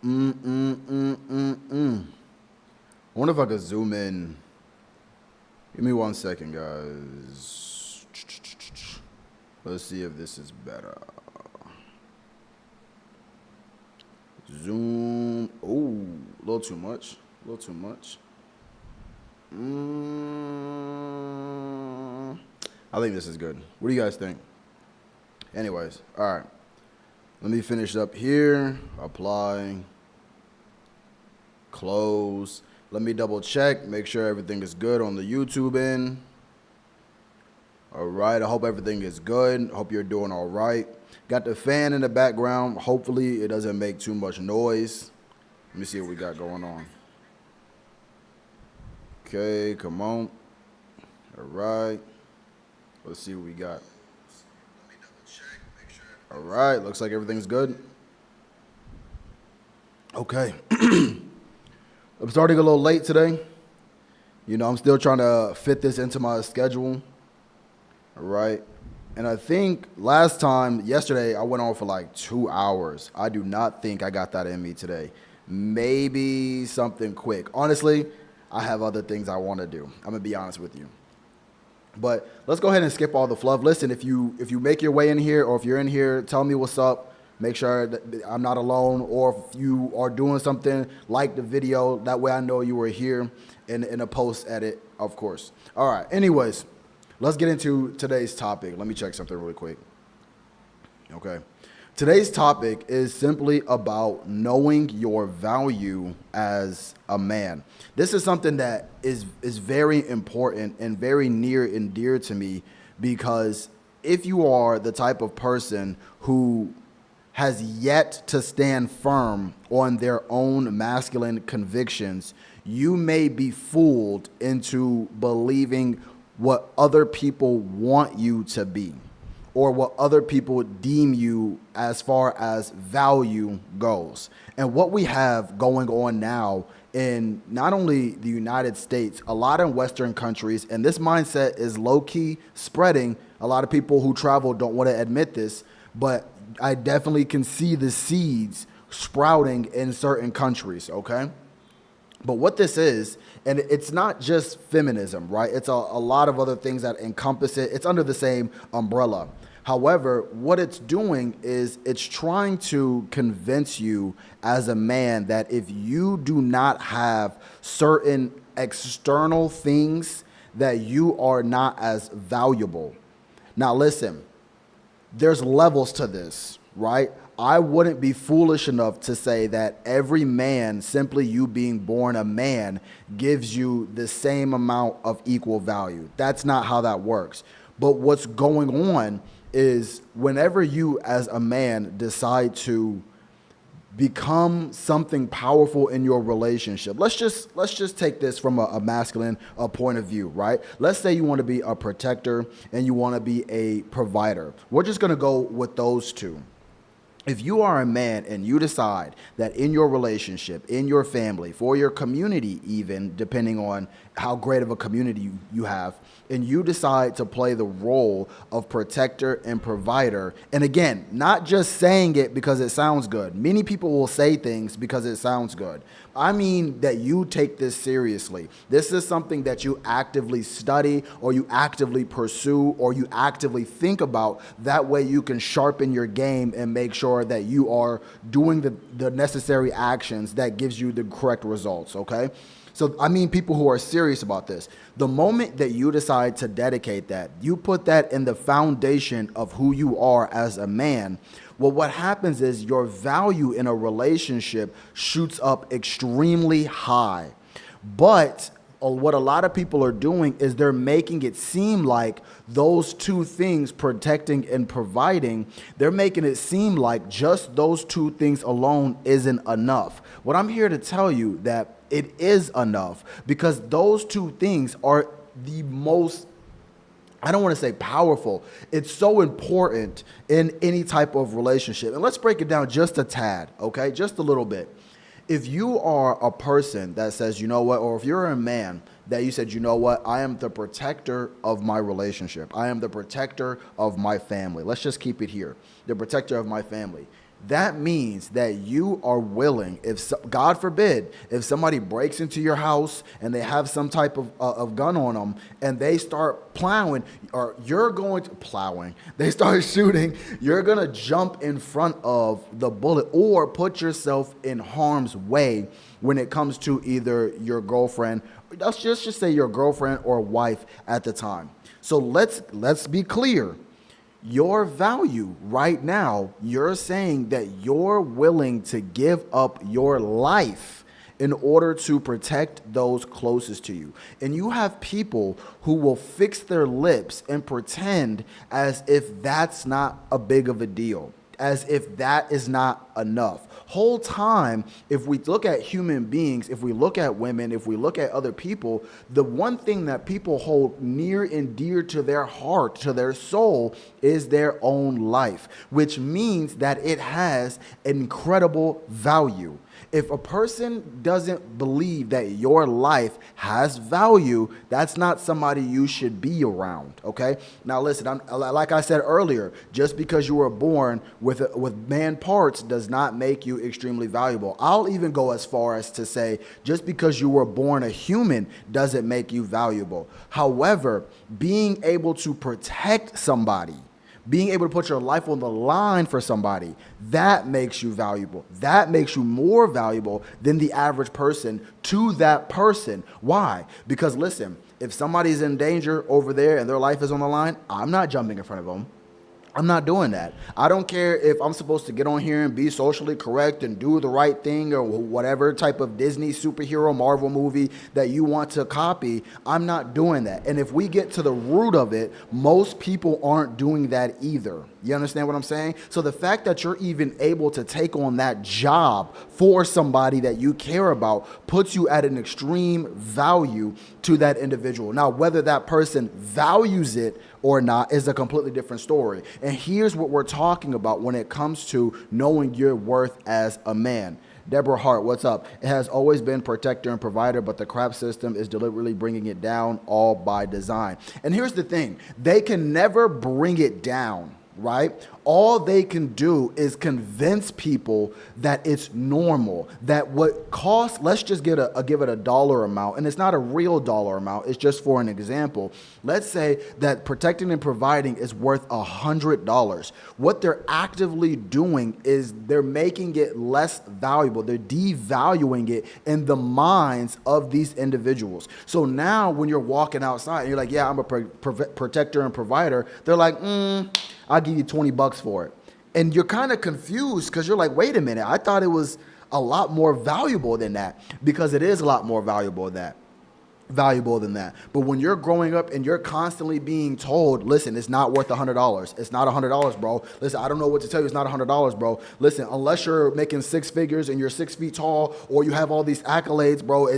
I wonder if I could zoom in. Give me 1 second, guys. Let's see if this is better. Zoom. Oh, a little too much. A little too much. I think this is good. What do you guys think? Anyways, all right. Let me finish up here. Apply. Close. Let me double check. Make sure everything is good on the YouTube end. All right. I hope everything is good. Hope you're doing all right. Got the fan in the background. Hopefully it doesn't make too much noise. Let me see what we got going on. Okay, come on. All right. Let's see what we got. All right, looks like everything's good. Okay. I'm starting a little late today. You know, I'm still trying to fit this into my schedule. All right. And I think yesterday, I went on for like 2 hours. I do not think I got that in me today. Maybe something quick. Honestly, I have other things I want to do. I'm going to be honest with you. But let's go ahead and skip all the fluff. Listen, if you make your way in here, or if you're in here, tell me what's up. Make sure that I'm not alone. Or if you are doing something, like the video. That way I know you were here in a post edit, of course. All right. Anyways, let's get into today's topic. Let me check something really quick. Okay. Today's topic is simply about knowing your value as a man. This is something that is very important and very near and dear to me, because if you are the type of person who has yet to stand firm on their own masculine convictions, you may be fooled into believing what other people want you to be, or what other people deem you as far as value goes. And what we have going on now in not only the United States, a lot in Western countries, and this mindset is low-key spreading. A lot of people who travel don't want to admit this, but I definitely can see the seeds sprouting in certain countries, okay? But what this is, and it's not just feminism, right? It's a lot of other things that encompass it. It's under the same umbrella. However, what it's doing is it's trying to convince you as a man that if you do not have certain external things, that you are not as valuable. Now, listen, there's levels to this, right? I wouldn't be foolish enough to say that every man, simply you being born a man, gives you the same amount of equal value. That's not how that works. But what's going on is whenever you as a man decide to become something powerful in your relationship, let's just take this from a masculine point of view, right? Let's say you want to be a protector and you want to be a provider. We're just going to go with those two. If you are a man and you decide that in your relationship, in your family, for your community even, depending on how great of a community you have, and you decide to play the role of protector and provider, and again, not just saying it because it sounds good. Many people will say things because it sounds good. I mean that you take this seriously. This is something that you actively study, or you actively pursue, or you actively think about. That way you can sharpen your game and make sure that you are doing the necessary actions that gives you the correct results, okay? So, I mean people who are serious about this. The moment that you decide to dedicate that, you put that in the foundation of who you are as a man, well, what happens is your value in a relationship shoots up extremely high. But what a lot of people are doing is they're making it seem like those two things, protecting and providing, they're making it seem like just those two things alone isn't enough. What I'm here to tell you that it is enough, because those two things are the most, I don't want to say powerful. It's so important in any type of relationship. And let's break it down just a tad, okay? Just a little bit. If you are a person that says, you know what, or if you're a man that you said, you know what, I am the protector of my relationship. I am the protector of my family. Let's just keep it here. The protector of my family. that means that you are willing, God forbid, if somebody breaks into your house and they have some type of gun on them and they start plowing, or you're going to plowing, they start shooting, you're going to jump in front of the bullet or put yourself in harm's way when it comes to either your girlfriend, let's just say your girlfriend or wife at the time. So let's be clear. Your value right now, you're saying that you're willing to give up your life in order to protect those closest to you. And you have people who will fix their lips and pretend as if that's not a big of a deal, as if that is not enough. Whole time, if we look at human beings, if we look at women, if we look at other people, the one thing that people hold near and dear to their heart, to their soul, is their own life, which means that it has incredible value. If a person doesn't believe that your life has value, that's not somebody you should be around, okay? Now listen, like I said earlier, just because you were born with man parts does not make you extremely valuable. I'll even go as far as to say, just because you were born a human doesn't make you valuable. However, being able to protect somebody, being able to put your life on the line for somebody, that makes you valuable. That makes you more valuable than the average person to that person. Why? Because listen, if somebody's in danger over there and their life is on the line, I'm not jumping in front of them. I'm not doing that. I don't care if I'm supposed to get on here and be socially correct and do the right thing or whatever type of Disney superhero Marvel movie that you want to copy. I'm not doing that. And if we get to the root of it, most people aren't doing that either. You understand what I'm saying? So the fact that you're even able to take on that job for somebody that you care about puts you at an extreme value to that individual. Now, whether that person values it or not is a completely different story. And here's what we're talking about when it comes to knowing your worth as a man. Deborah Hart, what's up? It has always been protector and provider, but the crap system is deliberately bringing it down, all by design. And here's the thing. They can never bring it down, right? All they can do is convince people that it's normal, that what costs, let's just give it a dollar amount, and it's not a real dollar amount, it's just for an example. Let's say that protecting and providing is worth $100. What they're actively doing is they're making it less valuable. They're devaluing it in the minds of these individuals. So now when you're walking outside and you're like, yeah, I'm a protector and provider, they're like, I'll give you $20 for it. And you're kind of confused because you're like, wait a minute, I thought it was a lot more valuable than that, because it is a lot more valuable than that. But when you're growing up and you're constantly being told, listen, it's not worth $100. It's not $100, bro. Listen, I don't know what to tell you. It's not $100, bro. Listen, unless you're making six figures and you're 6 feet tall or you have all these accolades, bro,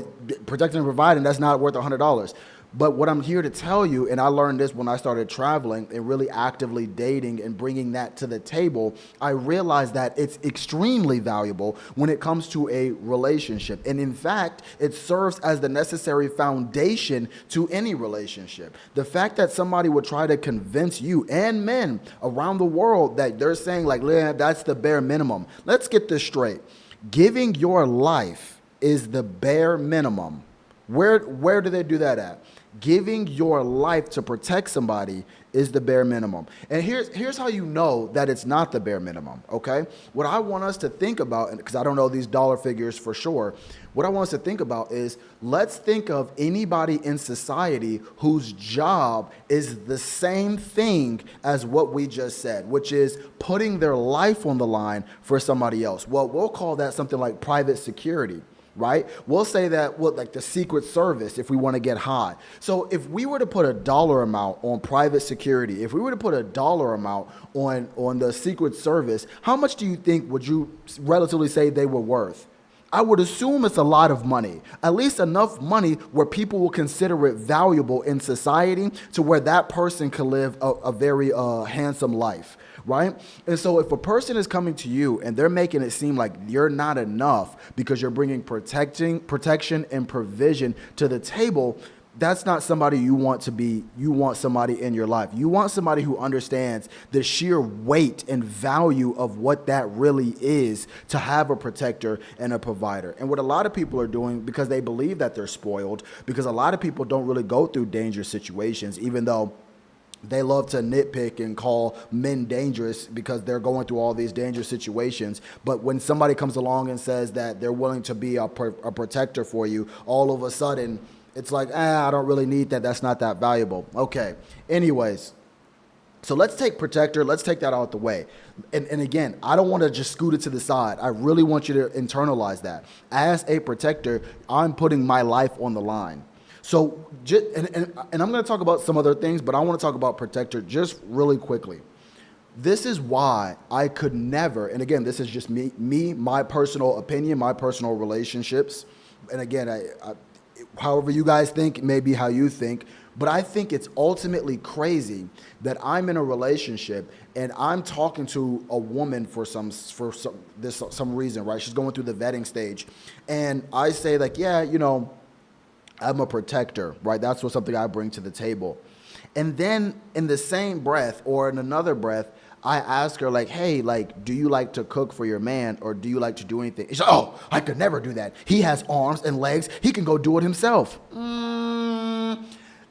protecting and providing, that's not worth $100. But what I'm here to tell you, and I learned this when I started traveling and really actively dating and bringing that to the table, I realized that it's extremely valuable when it comes to a relationship. And in fact, it serves as the necessary foundation to any relationship. The fact that somebody would try to convince you and men around the world that they're saying like, that's the bare minimum. Let's get this straight. Giving your life is the bare minimum. Where do they do that at? Giving your life to protect somebody is the bare minimum. And here's how you know that it's not the bare minimum, okay? What I want us to think about, because I don't know these dollar figures for sure, what I want us to think about is, let's think of anybody in society whose job is the same thing as what we just said, which is putting their life on the line for somebody else. Well, we'll call that something like private security. Right? We'll say that, like the Secret Service, if we want to get high. So if we were to put a dollar amount on private security, if we were to put a dollar amount on the Secret Service, how much do you think would you relatively say they were worth? I would assume it's a lot of money, at least enough money where people will consider it valuable in society to where that person can live a very handsome life. Right? And so if a person is coming to you and they're making it seem like you're not enough because you're bringing protection and provision to the table, that's not somebody you want to be. You want somebody in your life. You want somebody who understands the sheer weight and value of what that really is to have a protector and a provider. And what a lot of people are doing, because they believe that they're spoiled, because a lot of people don't really go through dangerous situations, even though they love to nitpick and call men dangerous because they're going through all these dangerous situations. But when somebody comes along and says that they're willing to be a protector for you, all of a sudden, it's like, I don't really need that. That's not that valuable. Okay. Anyways, so let's take protector. Let's take that out the way. And again, I don't want to just scoot it to the side. I really want you to internalize that. As a protector, I'm putting my life on the line. So, and I'm going to talk about some other things, but I want to talk about protector just really quickly. This is why I could never, and again, this is just me, my personal opinion, my personal relationships. And again, however you guys think, maybe how you think, but I think it's ultimately crazy that I'm in a relationship and I'm talking to a woman for some reason, right? She's going through the vetting stage, and I say like, yeah, I'm a protector, right? That's something I bring to the table. And then in the same breath or in another breath, I ask her like, hey, like, do you like to cook for your man, or do you like to do anything? She's like, oh, I could never do that. He has arms and legs. He can go do it himself.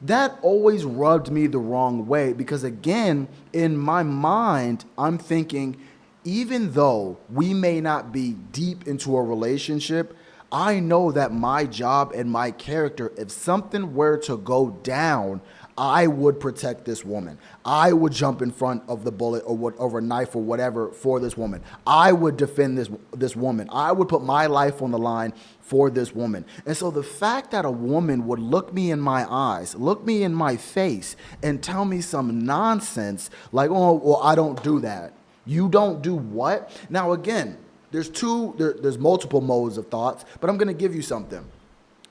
That always rubbed me the wrong way, because again, in my mind, I'm thinking, even though we may not be deep into a relationship, I know that my job and my character, if something were to go down, I would protect this woman. I would jump in front of the bullet or a knife or whatever for this woman. I would defend this woman. I would put my life on the line for this woman. And so the fact that a woman would look me in my eyes, look me in my face, and tell me some nonsense like, oh, well, I don't do that. You don't do what? Now, again, there's multiple modes of thoughts, but I'm going to give you something.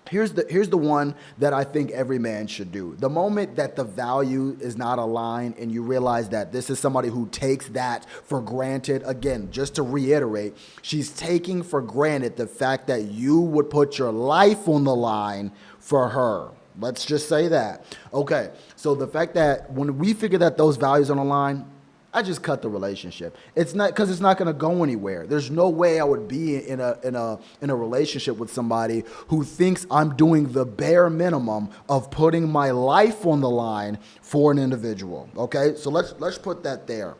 Here's the one that I think every man should do. The moment that the value is not aligned and you realize that this is somebody who takes that for granted, again, just to reiterate, she's taking for granted the fact that you would put your life on the line for her. Let's just say that. Okay, so the fact that when we figure that those values on the line, I just cut the relationship. It's not because it's not going to go anywhere. There's no way I would be in a relationship with somebody who thinks I'm doing the bare minimum of putting my life on the line for an individual. Okay, so let's put that there.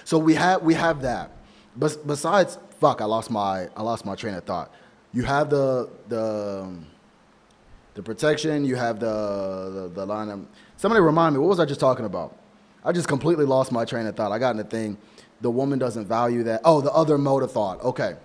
So we have that. But besides, I lost my train of thought. You have the protection. You have the line. Somebody remind me, what was I just talking about? I just completely lost my train of thought. I got in the thing. The woman doesn't value that. Oh, the other mode of thought. Okay.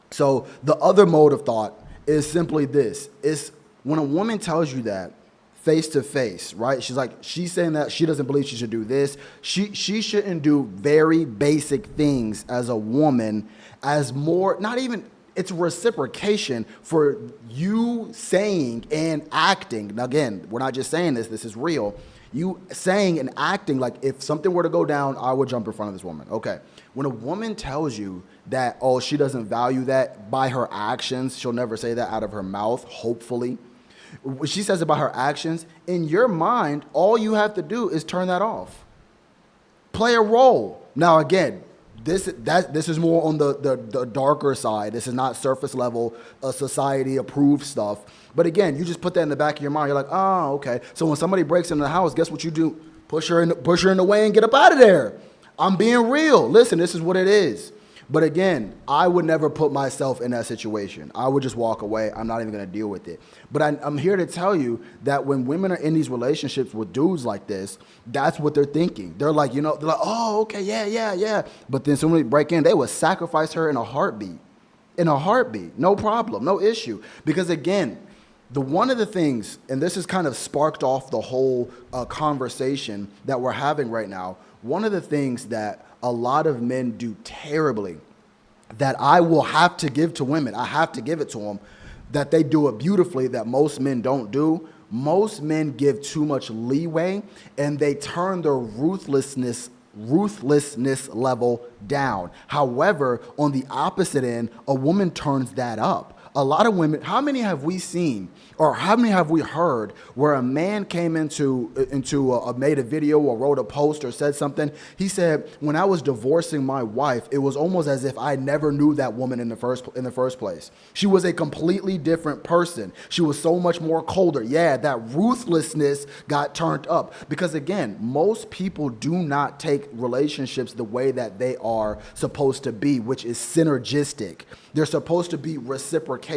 So the other mode of thought is simply this. It's when a woman tells you that face to face, right? She's saying that she doesn't believe she should do this. She shouldn't do very basic things as a woman, as more, not even, it's reciprocation for you saying and acting. Now, again, we're not just saying this is real. You saying and acting like if something were to go down, I would jump in front of this woman. Okay. When a woman tells you that, oh, she doesn't value that by her actions, she'll never say that out of her mouth, hopefully. When she says about her actions, in your mind, all you have to do is turn that off. Play a role. Now, again, this is more on the darker side. This is not surface level, society approved stuff. But again, you just put that in the back of your mind. You're like, oh, okay. So when somebody breaks into the house, guess what you do? Push her in the way and get up out of there. I'm being real. Listen, this is what it is. But again, I would never put myself in that situation. I would just walk away. I'm not even going to deal with it. But I'm here to tell you that when women are in these relationships with dudes like this, that's what they're thinking. They're like, oh, okay, yeah. But then somebody break in, they would sacrifice her in a heartbeat. In a heartbeat. No problem, no issue. Because again, one of the things, and this has kind of sparked off the whole conversation that we're having right now, one of the things that a lot of men do terribly that I will have to give to women, I have to give it to them, that they do it beautifully that most men don't do. Most men give too much leeway and they turn their ruthlessness level down. However, on the opposite end, a woman turns that up. A lot of women, how many have we seen or how many have we heard where a man came made a video or wrote a post or said something? He said, when I was divorcing my wife, it was almost as if I never knew that woman in the first place. She was a completely different person. She was so much more colder. Yeah, that ruthlessness got turned up because again, most people do not take relationships the way that they are supposed to be, which is synergistic. They're supposed to be reciprocation.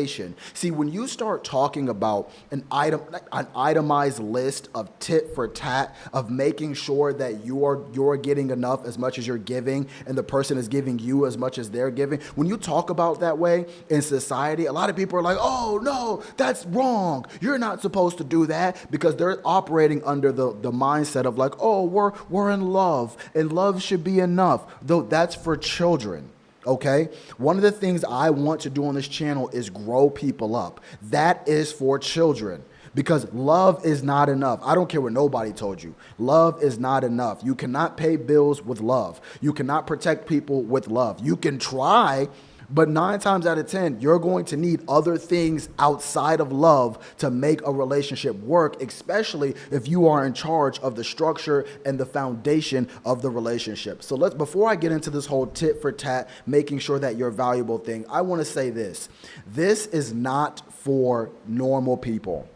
See, when you start talking about an itemized list of tit for tat, of making sure that you're getting enough as much as you're giving, and the person is giving you as much as they're giving. When you talk about that way in society, a lot of people are like, "Oh no, that's wrong. You're not supposed to do that," because they're operating under the mindset of like, "Oh, we're in love, and love should be enough." Though that's for children. Okay, one of the things I want to do on this channel is grow people up. That is for children because love is not enough. I don't care what nobody told you. Love is not enough. You cannot pay bills with love. You cannot protect people with love. You can try, but 9 times out of 10, you're going to need other things outside of love to make a relationship work, especially if you are in charge of the structure and the foundation of the relationship. So before I get into this whole tit for tat, making sure that you're valuable thing, I want to say this. This is not for normal people.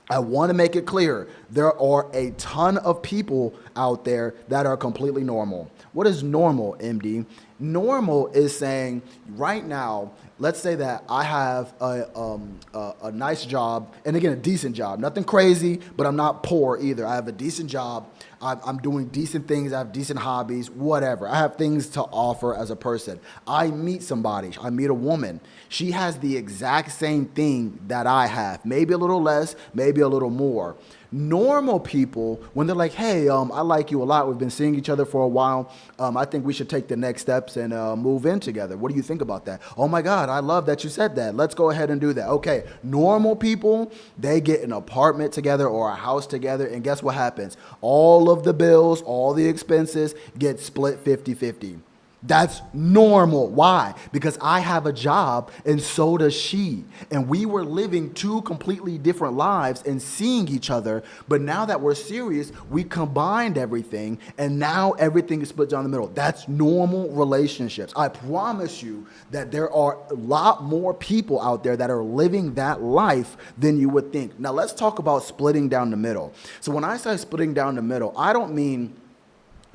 I want to make it clear, there are a ton of people out there that are completely normal. What is normal, MD? Normal is saying right now, let's say that I have a nice job, and again, a decent job. Nothing crazy, but I'm not poor either. I have a decent job. I'm doing decent things. I have decent hobbies, whatever. I have things to offer as a person. I meet somebody. I meet a woman. She has the exact same thing that I have. Maybe a little less, maybe a little more. Normal people, when they're like, "Hey, I like you a lot. We've been seeing each other for a while. I think we should take the next steps and move in together. What do you think about that?" "Oh my God, I love that you said that. Let's go ahead and do that." Okay, normal people, they get an apartment together or a house together, and guess what happens? All of the bills, all the expenses get split 50-50. That's normal. Why? Because I have a job and so does she. And we were living 2 completely different lives and seeing each other. But now that we're serious, we combined everything and now everything is split down the middle. That's normal relationships. I promise you that there are a lot more people out there that are living that life than you would think. Now let's talk about splitting down the middle. So when I say splitting down the middle, I don't mean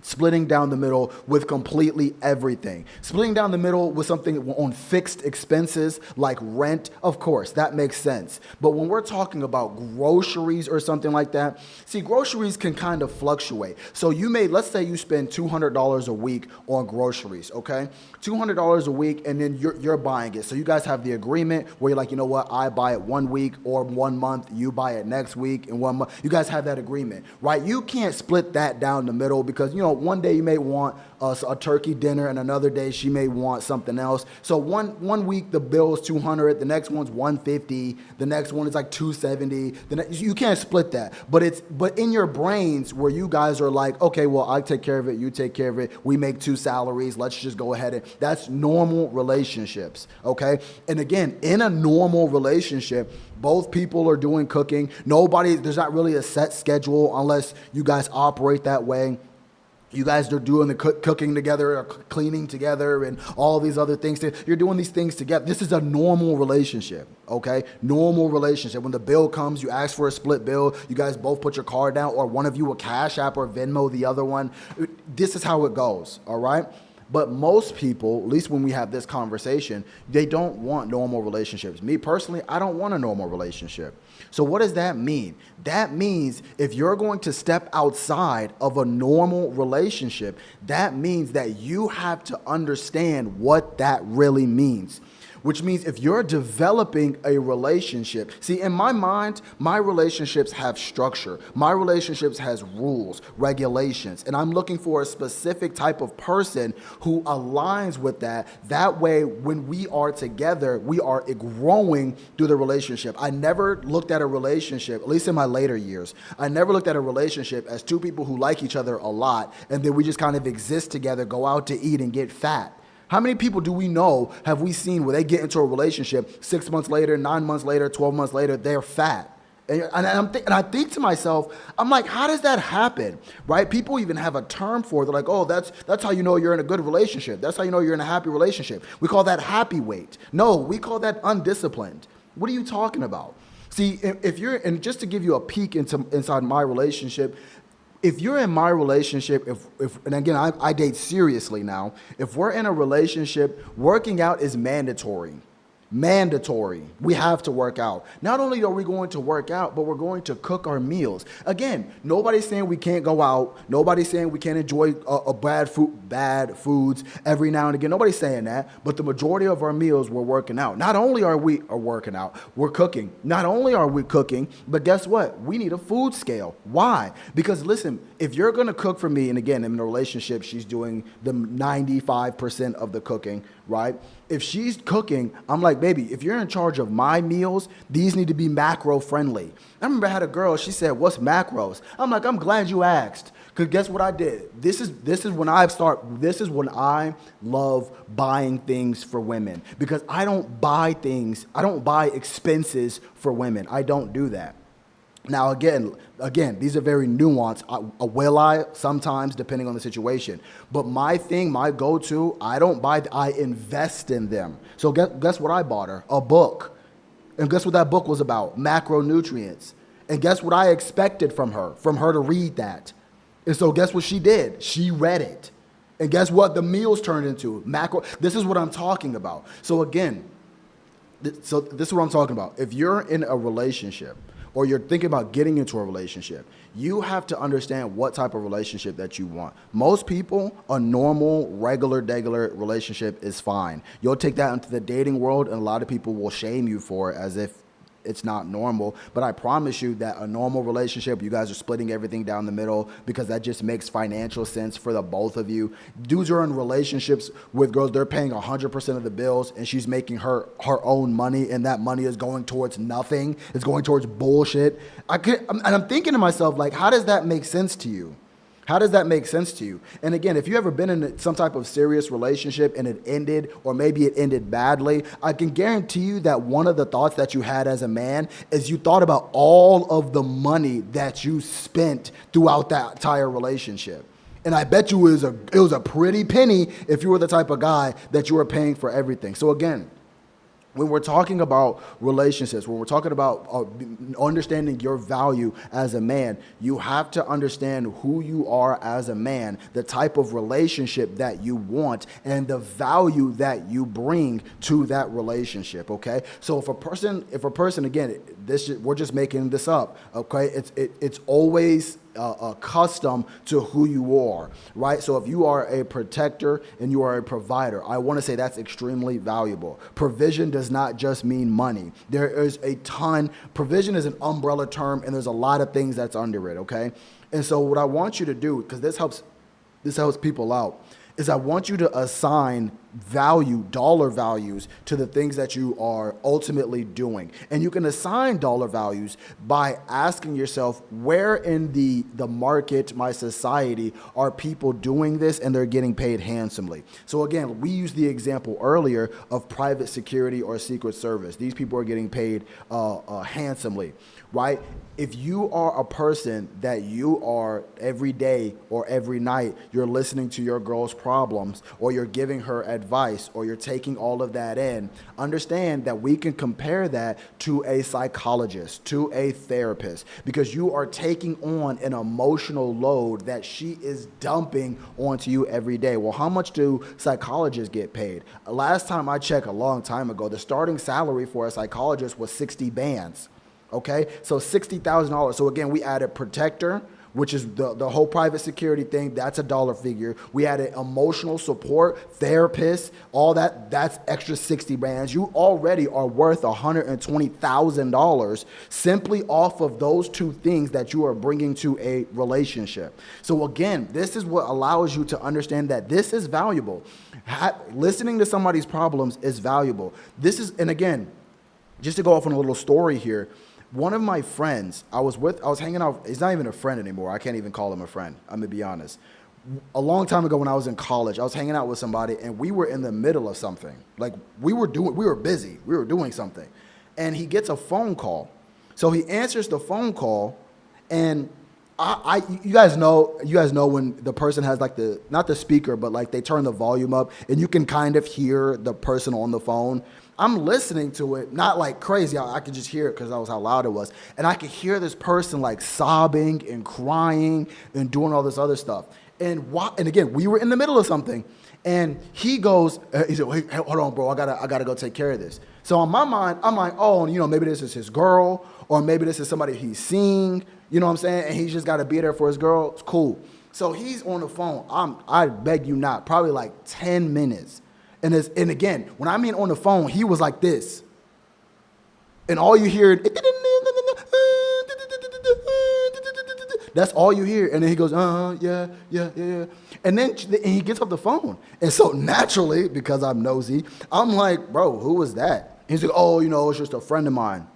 splitting down the middle with completely everything. Splitting down the middle with something on fixed expenses like rent, of course, that makes sense. But when we're talking about groceries or something like that, see, groceries can kind of fluctuate. So let's say you spend $200 a week on groceries, okay? $200 a week, and then you're buying it. So you guys have the agreement where you're like, you know what, I buy it 1 week or 1 month, you buy it next week and 1 month. You guys have that agreement, right? You can't split that down the middle because, one day you may want a turkey dinner and another day she may want something else. So one week the bill is $200, the next one's $150, the next one is like $270. You can't split that. But in your brains where you guys are like, okay, well, I take care of it, you take care of it, we make 2 salaries, let's just go ahead and that's normal relationships, okay? And again, in a normal relationship, both people are doing cooking. There's not really a set schedule unless you guys operate that way. You guys are doing the cooking together, or cleaning together, and all these other things. You're doing these things together. This is a normal relationship, okay? Normal relationship. When the bill comes, you ask for a split bill. You guys both put your card down, or one of you will Cash App or Venmo the other one. This is how it goes, all right? But most people, at least when we have this conversation, they don't want normal relationships. Me personally, I don't want a normal relationship. So what does that mean? That means if you're going to step outside of a normal relationship, that means that you have to understand what that really means. Which means if you're developing a relationship, see, in my mind, my relationships have structure. My relationships has rules, regulations, and I'm looking for a specific type of person who aligns with that. That way, when we are together, we are growing through the relationship. I never looked at a relationship, at least in my later years, I never looked at a relationship as 2 people who like each other a lot, and then we just kind of exist together, go out to eat and get fat. How many people do we know, have we seen where they get into a relationship 6 months later, 9 months later, 12 months later, they're fat? And I think to myself, I'm like, how does that happen, right? People even have a term for it. They're like, oh, that's how you know you're in a good relationship. That's how you know you're in a happy relationship. We call that happy weight. No, we call that undisciplined. What are you talking about? See, if you're, and just to give you a peek inside my relationship, if you're in my relationship, and again, I date seriously now, if we're in a relationship, working out is mandatory. Mandatory. We have to work out. Not only are we going to work out, but we're going to cook our meals. Again, nobody's saying we can't go out. Nobody's saying we can't enjoy bad foods every now and again. Nobody's saying that. But the majority of our meals, we're working out. Not only are we working out, we're cooking. Not only are we cooking, but guess what? We need a food scale. Why? Because listen, if you're going to cook for me, and again, in a relationship, she's doing the 95% of the cooking, right? If she's cooking, I'm like, baby, if you're in charge of my meals, these need to be macro friendly. I remember I had a girl, she said, what's macros? I'm like, I'm glad you asked. Because guess what I did? This is when I love buying things for women. Because I don't buy expenses for women. I don't do that. Now, again, these are very nuanced. Will I? Sometimes, depending on the situation. But my go-to, I don't buy, I invest in them. So guess what I bought her? A book. And guess what that book was about? Macronutrients. And guess what I expected from her to read that? And so guess what she did? She read it. And guess what the meals turned into? Macro. This is what I'm talking about. So again, this is what I'm talking about. If you're in a relationship, or you're thinking about getting into a relationship, you have to understand what type of relationship that you want. Most people, a normal, regular relationship is fine. You'll take that into the dating world, and a lot of people will shame you for it as if it's not normal. But I promise you that a normal relationship, you guys are splitting everything down the middle because that just makes financial sense for the both of you. Dudes are in relationships with girls, they're paying 100% of the bills, and she's making her own money, and that money is going towards nothing. It's going towards bullshit. I'm thinking to myself, like, how does that make sense to you? How does that make sense to you? And again, if you've ever been in some type of serious relationship and it ended, or maybe it ended badly, I can guarantee you that one of the thoughts that you had as a man is you thought about all of the money that you spent throughout that entire relationship. And I bet you it was a pretty penny if you were the type of guy that you were paying for everything. So again, when we're talking about relationships, when we're talking about understanding your value as a man, you have to understand who you are as a man, the type of relationship that you want, and the value that you bring to that relationship, okay? So if a person, again, we're just making this up, okay? It's always accustomed to who you are, right? So if you are a protector and you are a provider, I want to say that's extremely valuable. Provision does not just mean money. There is provision is an umbrella term, and there's a lot of things that's under it, okay? And so what I want you to do, because this helps people out, is I want you to assign dollar values to the things that you are ultimately doing. And you can assign dollar values by asking yourself, where in the market, my society, are people doing this and they're getting paid handsomely? So again, we used the example earlier of private security or Secret Service. These people are getting paid handsomely, right? If you are a person that you are every day or every night, you're listening to your girl's problems, or you're giving her advice, or you're taking all of that in, understand that we can compare that to a psychologist, to a therapist, because you are taking on an emotional load that she is dumping onto you every day. Well, how much do psychologists get paid? Last time I checked, a long time ago, the starting salary for a psychologist was 60 bands. Okay, so $60,000. So again, we added protector, which is the whole private security thing. That's a dollar figure. We added emotional support, therapist, all that. That's extra 60 bands. You already are worth $120,000 simply off of those two things that you are bringing to a relationship. So again, this is what allows you to understand that this is valuable. Listening to somebody's problems is valuable. And again, just to go off on a little story here, one of my friends I was hanging out, he's not even a friend anymore. I can't even call him a friend. I'm going to be honest. a long time ago when I was in college, I was hanging out with somebody and we were in the middle of something. Like we were busy. We were doing something. And he gets a phone call. So he answers the phone call, and you guys know when the person has like not the speaker, but like they turn the volume up and you can kind of hear the person on the phone. I'm listening to it, not like crazy. I could just hear it because that was how loud it was. And I could hear this person like sobbing and crying and doing all this other stuff. And again, we were in the middle of something. And he goes, he said, hey, hold on, bro, I gotta go take care of this. So in my mind, I'm like, oh, maybe this is his girl, or maybe this is somebody he's seeing, you know what I'm saying? And he's just got to be there for his girl. It's cool. So he's on the phone. I beg you not, probably like 10 minutes. And again, when I mean on the phone, he was like this. And all you hear, that's all you hear. And then he goes, yeah. And then he gets off the phone. And so naturally, because I'm nosy, I'm like, bro, who was that? He's like, oh, it's just a friend of mine.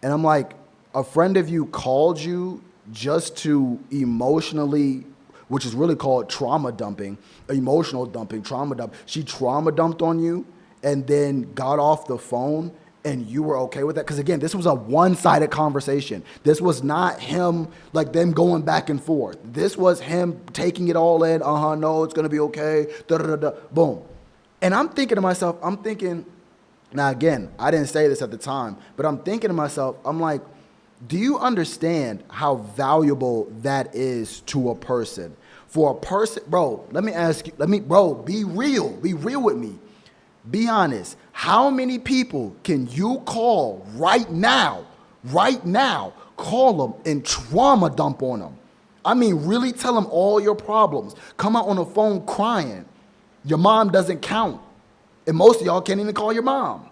And I'm like, a friend of you called you just to emotionally, which is really called trauma dumping, emotional dumping, trauma dump. She trauma dumped on you and then got off the phone and you were okay with that? Because again, this was a one-sided conversation. This was not him, like them going back and forth. This was him taking it all in. No, it's going to be okay. Boom. And I'm thinking to myself, now again, I didn't say this at the time, but I'm thinking to myself, I'm like, do you understand how valuable that is to a person? For a person, bro, let me ask you, be real with me. Be honest. How many people can you call right now, call them and trauma dump on them? I mean, really tell them all your problems. Come out on the phone crying. Your mom doesn't count. And most of y'all can't even call your mom.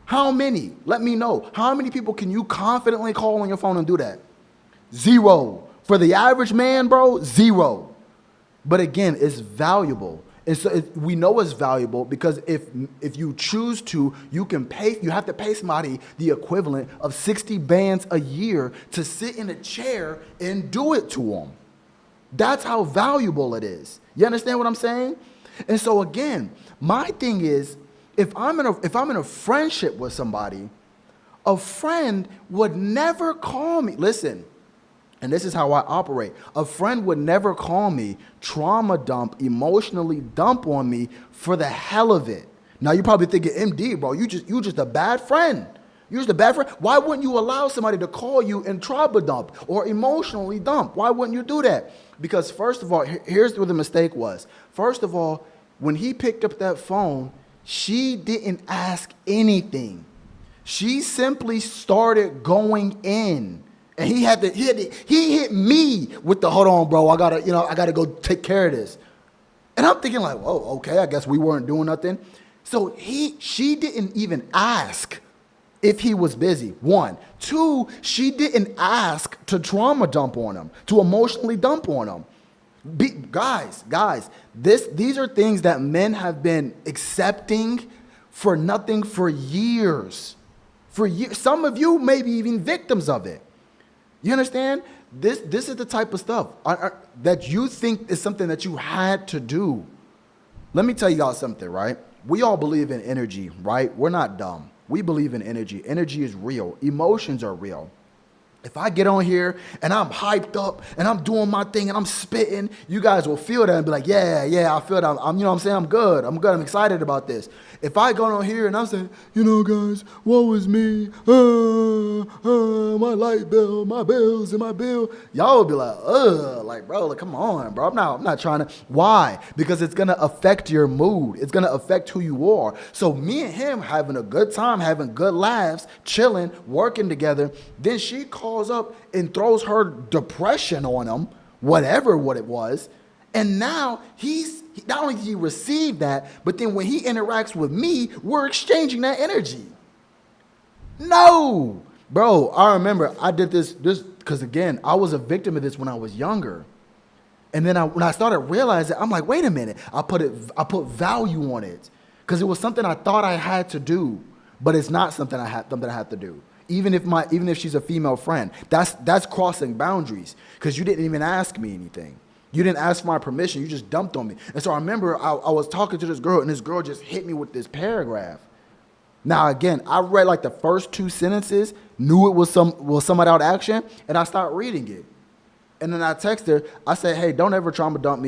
How many? Let me know. How many people can you confidently call on your phone and do that? Zero. For the average man, bro, zero. But again, it's valuable. And so we know it's valuable because if you choose to, you have to pay somebody the equivalent of 60 bands a year to sit in a chair and do it to them. That's how valuable it is. You understand what I'm saying? And so again, my thing is, if I'm in a friendship with somebody, a friend would never call me. Listen, and this is how I operate. A friend would never call me, trauma dump, emotionally dump on me for the hell of it. Now you're probably thinking, MD, bro, you just a bad friend. You're just a bad friend. Why wouldn't you allow somebody to call you and trauma dump or emotionally dump? Why wouldn't you do that? Because first of all, here's where the mistake was. First of all, when he picked up that phone, she didn't ask anything. She simply started going in. And he hit me with the, hold on, bro, I gotta go take care of this. And I'm thinking like, whoa, okay, I guess we weren't doing nothing. So she didn't even ask if he was busy. 1, 2, she didn't ask to trauma dump on him, to emotionally dump on him. Guys, these are things that men have been accepting for nothing for years. For years. Some of you may be even victims of it. You understand? This is the type of stuff that you think is something that you had to do. Let me tell you all something, right? We all believe in energy, right? We're not dumb. We believe in energy. Energy is real. Emotions are real. If I get on here and I'm hyped up and I'm doing my thing and I'm spitting, you guys will feel that and be like, yeah, I feel that. I'm you know what I'm saying? I'm good. I'm excited about this. If I go on here and I'm saying, guys, woe is me. My light bill, my bills and my bill. Y'all will be like, bro, like, come on, bro. I'm not trying to. Why? Because it's going to affect your mood. It's going to affect who you are. So me and him having a good time, having good laughs, chilling, working together. Then she calls up and throws her depression on him, what it was. And now not only did he receive that, but then when he interacts with me, we're exchanging that energy. No, bro, I remember I did this because again, I was a victim of this when I was younger. And then when I started realizing, I'm like, wait a minute, I put value on it because it was something I thought I had to do, but it's not something I have to do. Even if she's a female friend, that's crossing boundaries because you didn't even ask me anything. You didn't ask for my permission. You just dumped on me. And so I remember I was talking to this girl, and this girl just hit me with this paragraph. Now, again, I read like the first 2 sentences, knew it was some without action, and I started reading it. And then I texted her. I said, hey, don't ever trauma dump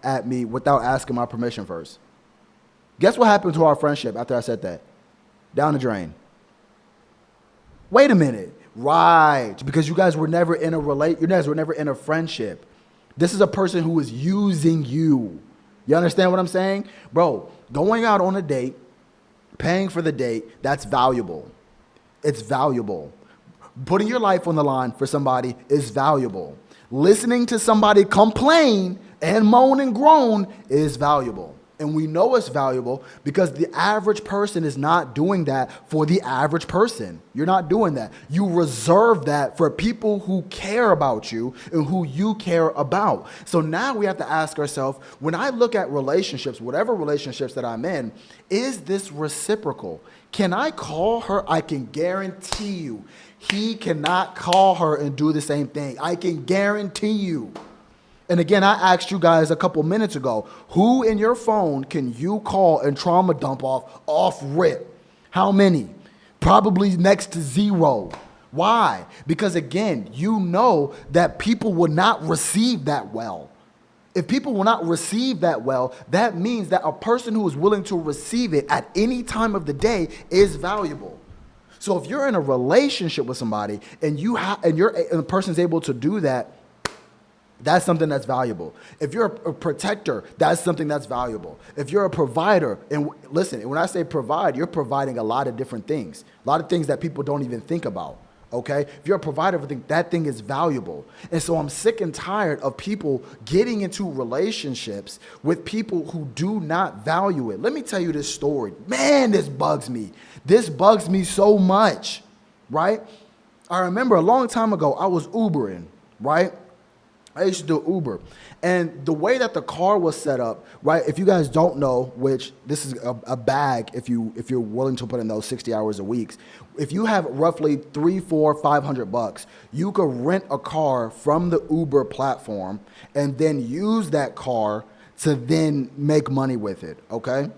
at me without asking my permission first. Guess what happened to our friendship after I said that? Down the drain. Wait a minute. Right. Because you guys were never in you guys were never in a friendship. This is a person who is using you. You understand what I'm saying? Bro, going out on a date, paying for the date, that's valuable. It's valuable. Putting your life on the line for somebody is valuable. Listening to somebody complain and moan and groan is valuable. And we know it's valuable because the average person is not doing that for the average person. You're not doing that. You reserve that for people who care about you and who you care about. So now we have to ask ourselves, when I look at relationships, whatever relationships that I'm in, is this reciprocal? Can I call her? I can guarantee you, he cannot call her and do the same thing. I can guarantee you. And again, I asked you guys a couple minutes ago, who in your phone can you call and trauma dump off rip? How many? Probably next to 0. Why? Because again, you know that people will not receive that well. If people will not receive that well, that means that a person who is willing to receive it at any time of the day is valuable. So if you're in a relationship with somebody and the person's able to do that, that's something that's valuable. If you're a protector, that's something that's valuable. If you're a provider, and listen, when I say provide, you're providing a lot of different things, a lot of things that people don't even think about, okay? If you're a provider of a thing, that thing is valuable. And so I'm sick and tired of people getting into relationships with people who do not value it. Let me tell you this story. Man, this bugs me. This bugs me so much, right? I remember a long time ago, I was Ubering, right? I used to do Uber. And the way that the car was set up, right, if you guys don't know, which this is a bag if you're willing to put in those 60 hours a week, if you have roughly $300, $400, $500, you could rent a car from the Uber platform and then use that car to then make money with it, okay?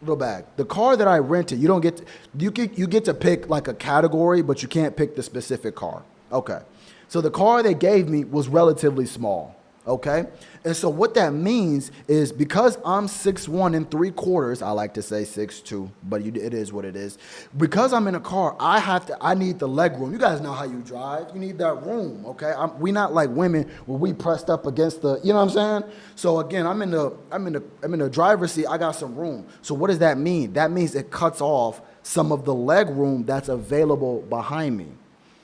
Little bag. The car that I rented, you get to pick like a category, but you can't pick the specific car. Okay. So the car they gave me was relatively small, okay? And so what that means is because I'm 6'1 3/4, I like to say 6'2", but it is what it is. Because I'm in a car, I need the leg room. You guys know how you drive. You need that room, okay? We not like women where we pressed up against the, you know what I'm saying? So again, I'm in the driver's seat. I got some room. So what does that mean? That means it cuts off some of the leg room that's available behind me.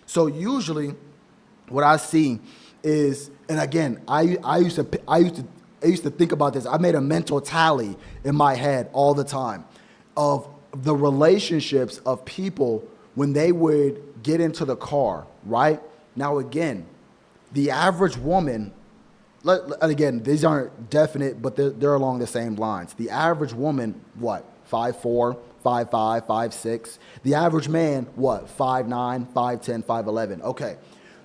So usually, what I see is, and again, I used to think about this. I made a mental tally in my head all the time of the relationships of people when they would get into the car, right? Now again, the average woman, again, these aren't definite, but they're along the same lines. The average woman, what, 5'4", 5'5", 5'6". The average man, what, 5'9", 5'10", 5'11". Okay.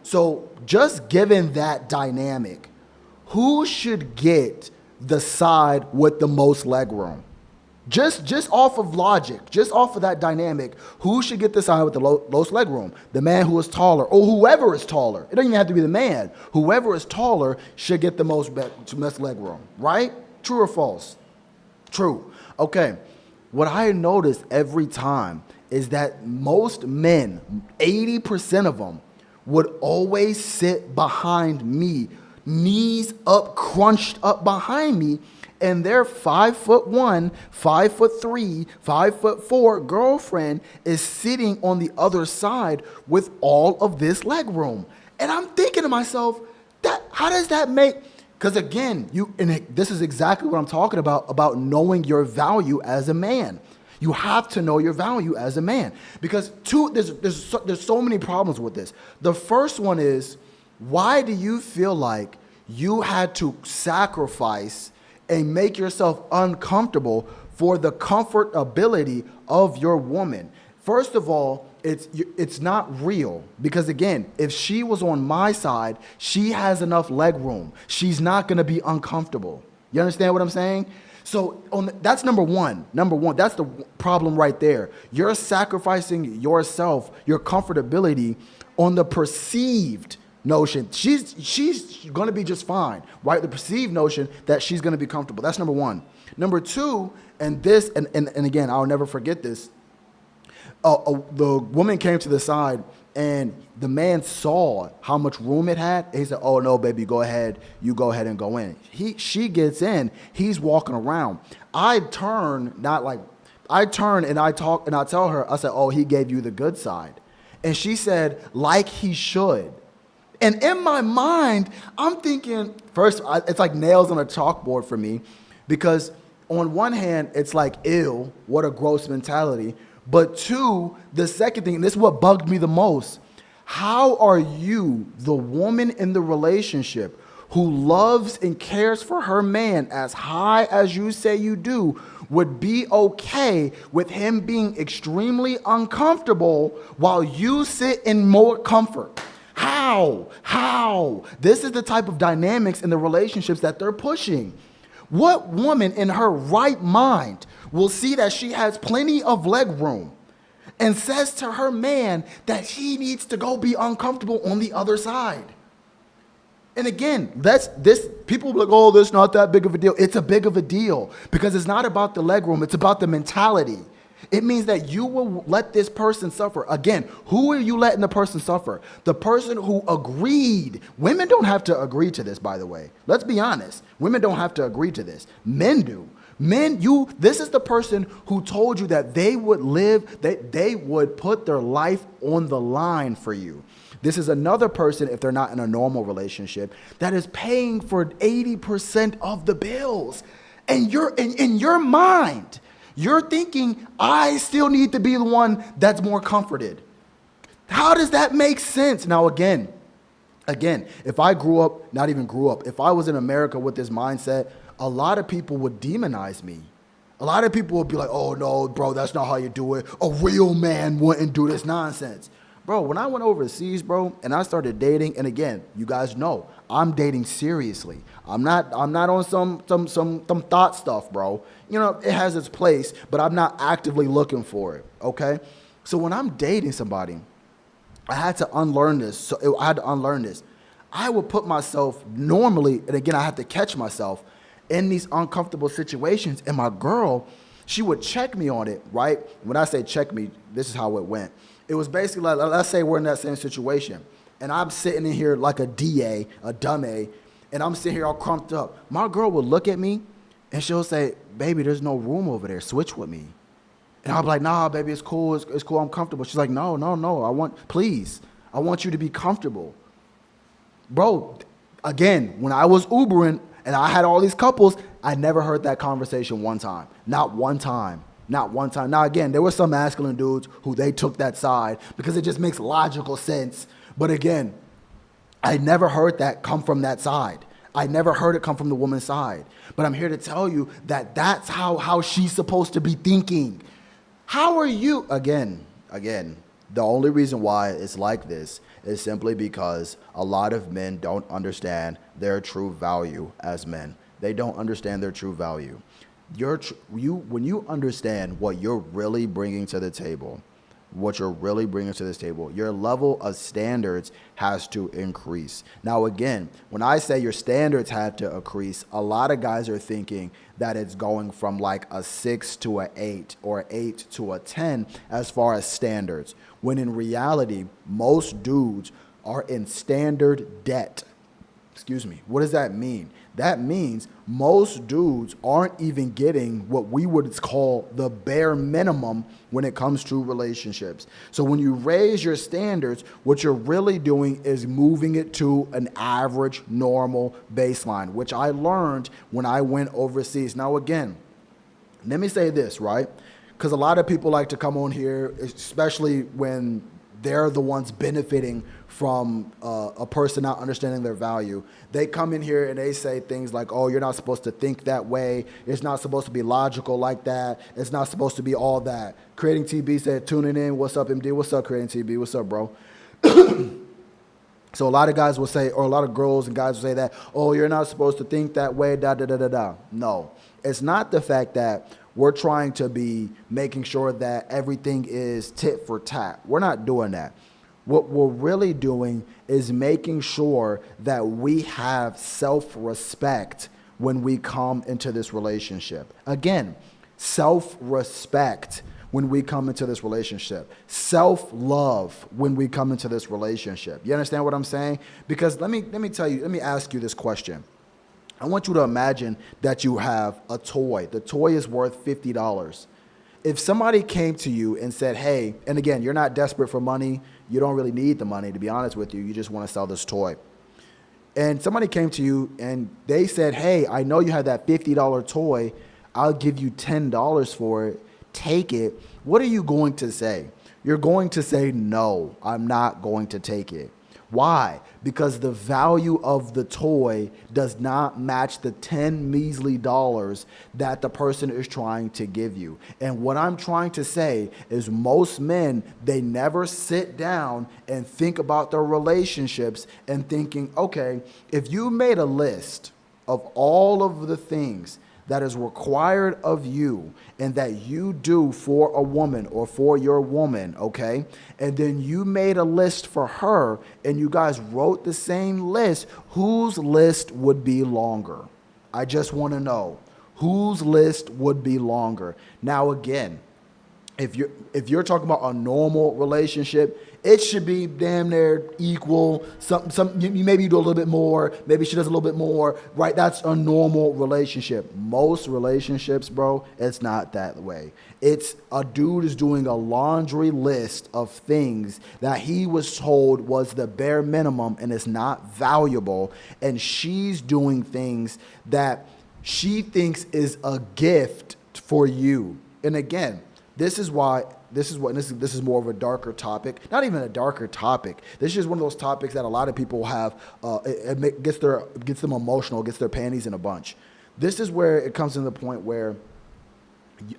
So just given that dynamic, who should get the side with the most leg room? Just off of logic, just off of that dynamic, who should get the side with the most leg room? The man who is taller, or whoever is taller. It doesn't even have to be the man. Whoever is taller should get the most leg room, right? True or false? True. Okay. What I noticed every time is that most men, 80% of them, would always sit behind me, knees up, crunched up behind me, and their 5'1", 5'3", 5'4" girlfriend is sitting on the other side with all of this leg room. And I'm thinking to myself, how does that make? Because again, this is exactly what I'm talking about knowing your value as a man. You have to know your value as a man, because there's so many problems with this. The first one is, why do you feel like you had to sacrifice and make yourself uncomfortable for the comfortability of your woman? First of all, it's not real, because again, if she was on my side, she has enough leg room. She's not going to be uncomfortable. You understand what I'm saying? So that's number one. Number one, that's the problem right there. You're sacrificing yourself, your comfortability, on the perceived notion she's going to be just fine, right? The perceived notion that she's going to be comfortable. That's number one. Number two, and again, I'll never forget this. The woman came to the side, and the man saw how much room it had. And he said, "Oh no, baby, go ahead. You go ahead and go in." She gets in. He's walking around. I turn and I talk and I tell her. I said, "Oh, he gave you the good side," and she said, "Like he should." And in my mind, I'm thinking, first, it's like nails on a chalkboard for me, because on one hand, it's like, ew, what a gross mentality. But two, the second thing, and this is what bugged me the most, how are you, the woman in the relationship who loves and cares for her man as high as you say you do, would be okay with him being extremely uncomfortable while you sit in more comfort? How? This is the type of dynamics in the relationships that they're pushing. What woman in her right mind will see that she has plenty of leg room and says to her man that he needs to go be uncomfortable on the other side? And again, people will be like, "Oh, that's not that big of a deal." It's a big of a deal, because it's not about the leg room. It's about the mentality. It means that you will let this person suffer. Again, who are you letting the person suffer? The person who agreed. Women don't have to agree to this, by the way. Let's be honest. Women don't have to agree to this. Men do. This is the person who told you that they would put their life on the line for you. This is another person, if they're not in a normal relationship, that is paying for 80% of the bills. And you're in your mind, you're thinking, I still need to be the one that's more comforted. How does that make sense? Now, again, if I if I was in America with this mindset, a lot of people would demonize me. A lot of people would be like, "Oh no, bro, that's not how you do it. A real man wouldn't do this nonsense." Bro, when I went overseas, bro, and I started dating, and again, you guys know, I'm dating seriously. I'm not on some thought stuff, bro. You know, it has its place, but I'm not actively looking for it, okay? So when I'm dating somebody, I had to unlearn this. I would put myself normally, and again, I had to catch myself in these uncomfortable situations, and my girl, she would check me on it, right? When I say check me, this is how it went. It was basically like, let's say we're in that same situation, and I'm sitting in here like a DA, a dumb A, and I'm sitting here all crumped up. My girl would look at me, and she'll say, "Baby, there's no room over there. Switch with me." And I'll be like, "Nah, baby, it's cool. It's cool. I'm comfortable." She's like, No. I want you to be comfortable." Bro, again, when I was Ubering and I had all these couples, I never heard that conversation one time. Not one time. Now, again, there were some masculine dudes who they took that side because it just makes logical sense. But again, I never heard that come from that side. I never heard it come from the woman's side. But I'm here to tell you that that's how she's supposed to be thinking. How are you? Again, the only reason why it's like this is simply because a lot of men don't understand their true value as men. They don't understand their true value. When you understand what you're really bringing to the table, your level of standards has to increase. Now, again, when I say your standards have to increase, a lot of guys are thinking that it's going from like a 6 to an 8 or an 8 to a 10 as far as standards, when in reality, most dudes are in standard debt. Excuse me. What does that mean? That means most dudes aren't even getting what we would call the bare minimum when it comes to relationships. So when you raise your standards, what you're really doing is moving it to an average, normal baseline, which I learned when I went overseas. Now, again, let me say this, right? Because a lot of people like to come on here, especially when they're the ones benefiting from a person not understanding their value. They come in here and they say things like, oh, you're not supposed to think that way. It's not supposed to be logical like that. It's not supposed to be all that. Creating TB said, tuning in. What's up, MD? What's up, Creating TB? What's up, bro? So a lot of guys will say, or a lot of girls and guys will say that, oh, you're not supposed to think that way, da, da, da, da, da. No, it's not the fact that we're trying to be making sure that everything is tit for tat. We're not doing that. What we're really doing is making sure that we have self-respect when we come into this relationship. Again, self-respect when we come into this relationship. Self-love when we come into this relationship. You understand what I'm saying? Because let me ask you this question. I want you to imagine that you have a toy. The toy is worth $50. If somebody came to you and said, hey, and again, you're not desperate for money. You don't really need the money, to be honest with you. You just want to sell this toy. And somebody came to you and they said, hey, I know you have that $50 toy. I'll give you $10 for it. Take it. What are you going to say? You're going to say, no, I'm not going to take it. Why? Because the value of the toy does not match the 10 measly dollars that the person is trying to give you. And what I'm trying to say is most men, they never sit down and think about their relationships and thinking, okay, if you made a list of all of the things that is required of you and that you do for a woman or for your woman, okay? And then you made a list for her and you guys wrote the same list, whose list would be longer? I just want to know whose list would be longer. Now, again, if you're talking about a normal relationship, it should be damn near equal. Maybe you do a little bit more. Maybe she does a little bit more, right? That's a normal relationship. Most relationships, bro, it's not that way. It's a dude is doing a laundry list of things that he was told was the bare minimum and is not valuable. And she's doing things that she thinks is a gift for you. And again, this is more of a darker topic. Not even a darker topic. This is just one of those topics that a lot of people have. It gets them emotional, gets their panties in a bunch. This is where it comes to the point where,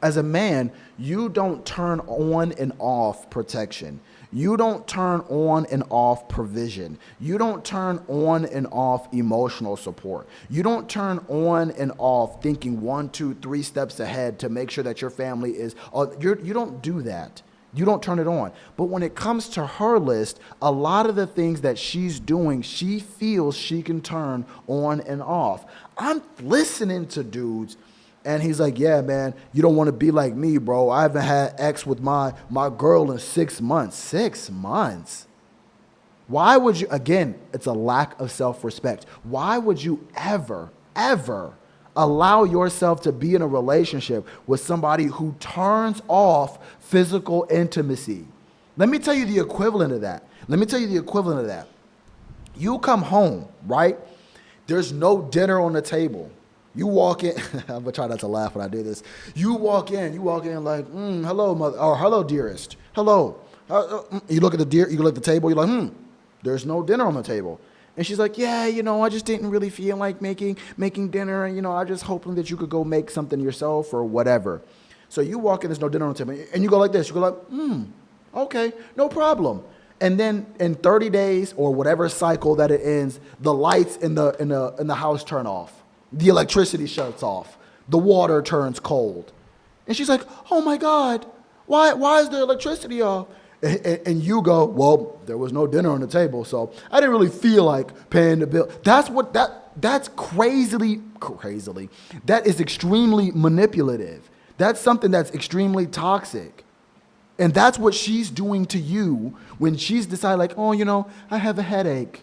as a man, you don't turn on and off protection. You don't turn on and off provision. You don't turn on and off emotional support. You don't turn on and off thinking 1, 2, 3 steps ahead to make sure that your family is, you don't do that. You don't turn it on. But when it comes to her list, a lot of the things that she's doing, she feels she can turn on and off. I'm listening to dudes and he's like, yeah, man, you don't want to be like me, bro. I haven't had sex with my girl in 6 months. 6 months? Why would you, again, it's a lack of self-respect. Why would you ever allow yourself to be in a relationship with somebody who turns off physical intimacy? Let me tell you the equivalent of that. You come home, right? There's no dinner on the table. You walk in, I'm gonna try not to laugh when I do this. You walk in like, hello, mother, or hello, dearest, hello. You look at the table, you're like, there's no dinner on the table. And she's like, yeah, I just didn't really feel like making dinner, and I just hoping that you could go make something yourself or whatever. So you walk in, there's no dinner on the table, and you go like this, you go like, okay, no problem. And then in 30 days or whatever cycle that it ends, the lights in the house turn off. The electricity shuts off. The water turns cold. And she's like, oh my God, why is the electricity off? And you go, well, there was no dinner on the table, so I didn't really feel like paying the bill. That's crazily, that is extremely manipulative. That's something that's extremely toxic. And that's what she's doing to you when she's decided like, oh, I have a headache.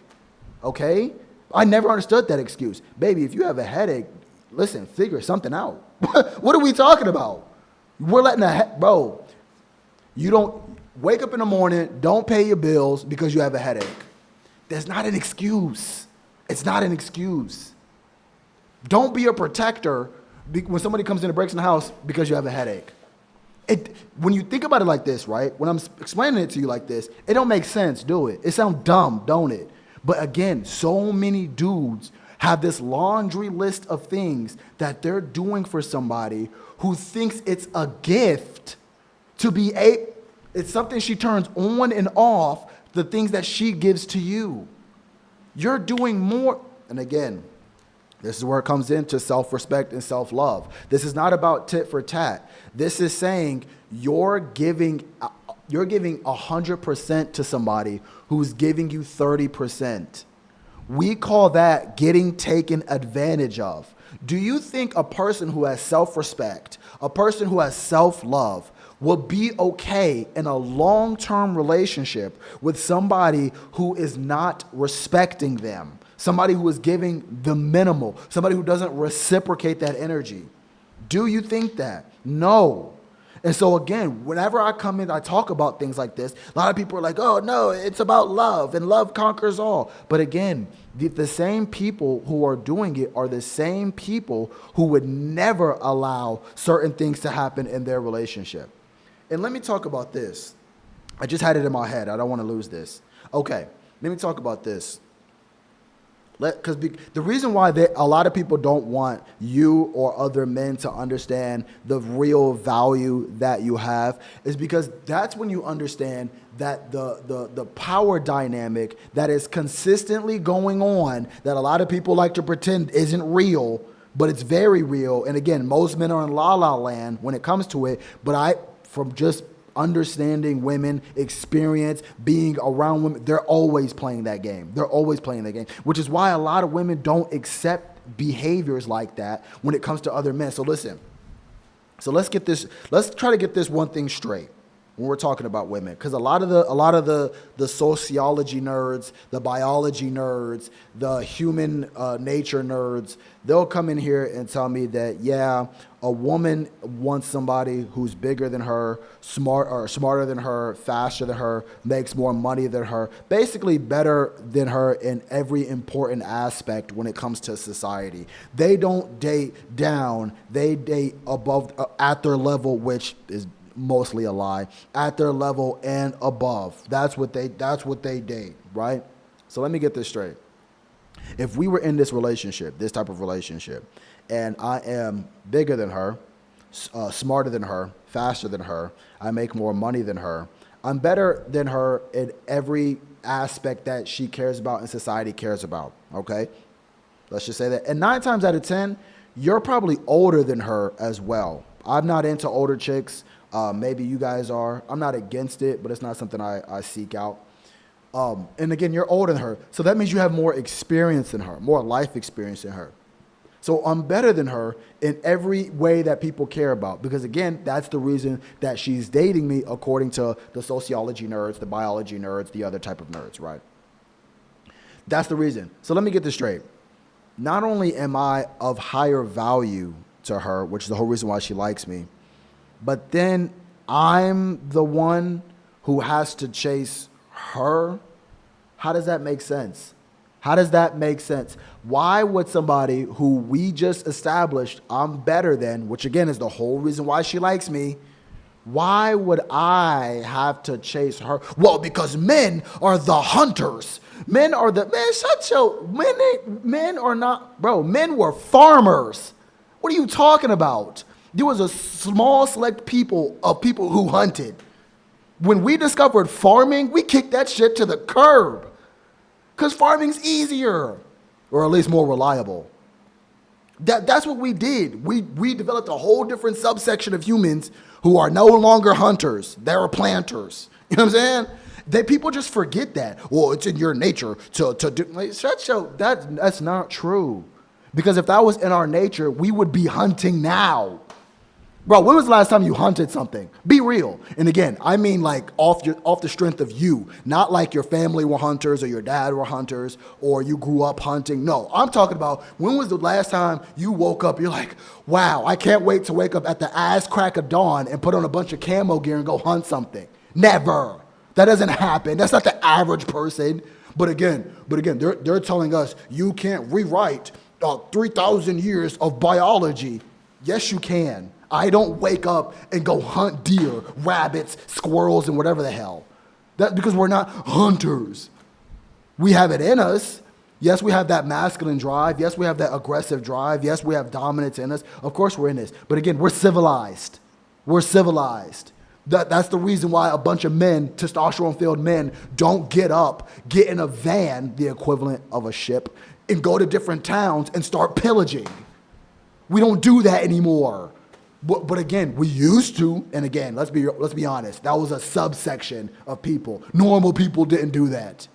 Okay? I never understood that excuse. Baby, if you have a headache, listen, figure something out. What are we talking about? We're letting bro, you don't wake up in the morning, don't pay your bills because you have a headache. That's not an excuse. It's not an excuse. Don't be a protector when somebody comes in and breaks in the house because you have a headache. When you think about it like this, right? When I'm explaining it to you like this, it don't make sense, do it? It sounds dumb, don't it? But again, so many dudes have this laundry list of things that they're doing for somebody who thinks it's a gift to be it's something she turns on and off, the things that she gives to you. You're doing more. And again, this is where it comes into self-respect and self-love. This is not about tit for tat. This is saying you're giving 100% to somebody who's giving you 30%. We call that getting taken advantage of. Do you think a person who has self-respect, a person who has self-love, will be okay in a long-term relationship with somebody who is not respecting them? Somebody who is giving the minimal, somebody who doesn't reciprocate that energy. Do you think that? No. And so again, whenever I come in, I talk about things like this, a lot of people are like, oh no, it's about love and love conquers all. But again, the same people who are doing it are the same people who would never allow certain things to happen in their relationship. And let me talk about this. I just had it in my head. I don't want to lose this. Okay, let me talk about this. Because the reason why a lot of people don't want you or other men to understand the real value that you have is because that's when you understand that the power dynamic that is consistently going on, that a lot of people like to pretend isn't real, but it's very real. And again, most men are in la la land when it comes to it. But from just understanding women, experience, being around women, they're always playing that game. They're always playing that game, which is why a lot of women don't accept behaviors like that when it comes to other men. So listen, let's try to get this one thing straight when we're talking about women, because a lot of the sociology nerds, the biology nerds, the human nature nerds, they'll come in here and tell me that, yeah, a woman wants somebody who's bigger than her, smarter than her, faster than her, makes more money than her, basically better than her in every important aspect when it comes to society. They don't date down, they date above, at their level, which is mostly a lie, at their level and above. That's what they date, right? So let me get this straight. If we were in this relationship, this type of relationship, and I am bigger than her, smarter than her, faster than her, I make more money than her, I'm better than her in every aspect that she cares about and society cares about, okay? Let's just say that. And 9 times out of 10, you're probably older than her as well. I'm not into older chicks. Maybe you guys are. I'm not against it, but it's not something I seek out. And again, you're older than her. So that means you have more experience than her, more life experience than her. So I'm better than her in every way that people care about. Because again, that's the reason that she's dating me, according to the sociology nerds, the biology nerds, the other type of nerds, right? That's the reason. So let me get this straight. Not only am I of higher value to her, which is the whole reason why she likes me, but then I'm the one who has to chase her. How does that make sense? How does that make sense? Why would somebody who we just established I'm better than, which again is the whole reason why she likes me, why would I have to chase her? Well, because men are the hunters. Men are men are not, bro, men were farmers. What are you talking about? There was a small select people who hunted. When we discovered farming, we kicked that shit to the curb. Because farming's easier, or at least more reliable. That's what we did. We developed a whole different subsection of humans who are no longer hunters. They're planters. You know what I'm saying? People just forget that. Well, it's in your nature to do. Like, that's not true. Because if that was in our nature, we would be hunting now. Bro, when was the last time you hunted something? Be real. And again, I mean like off the strength of you, not like your family were hunters or your dad were hunters or you grew up hunting. No, I'm talking about when was the last time you woke up, you're like, wow, I can't wait to wake up at the ass crack of dawn and put on a bunch of camo gear and go hunt something. Never. That doesn't happen. That's not the average person. But again, they're telling us you can't rewrite 3,000 years of biology. Yes, you can. I don't wake up and go hunt deer, rabbits, squirrels, and whatever the hell. That's because we're not hunters. We have it in us. Yes, we have that masculine drive. Yes, we have that aggressive drive. Yes, we have dominance in us. Of course, we're in this. But again, we're civilized. We're civilized. That's the reason why a bunch of men, testosterone-filled men, don't get up, get in a van, the equivalent of a ship, and go to different towns and start pillaging. We don't do that anymore. But again, we used to, and again, let's be honest, that was a subsection of people. Normal people didn't do that.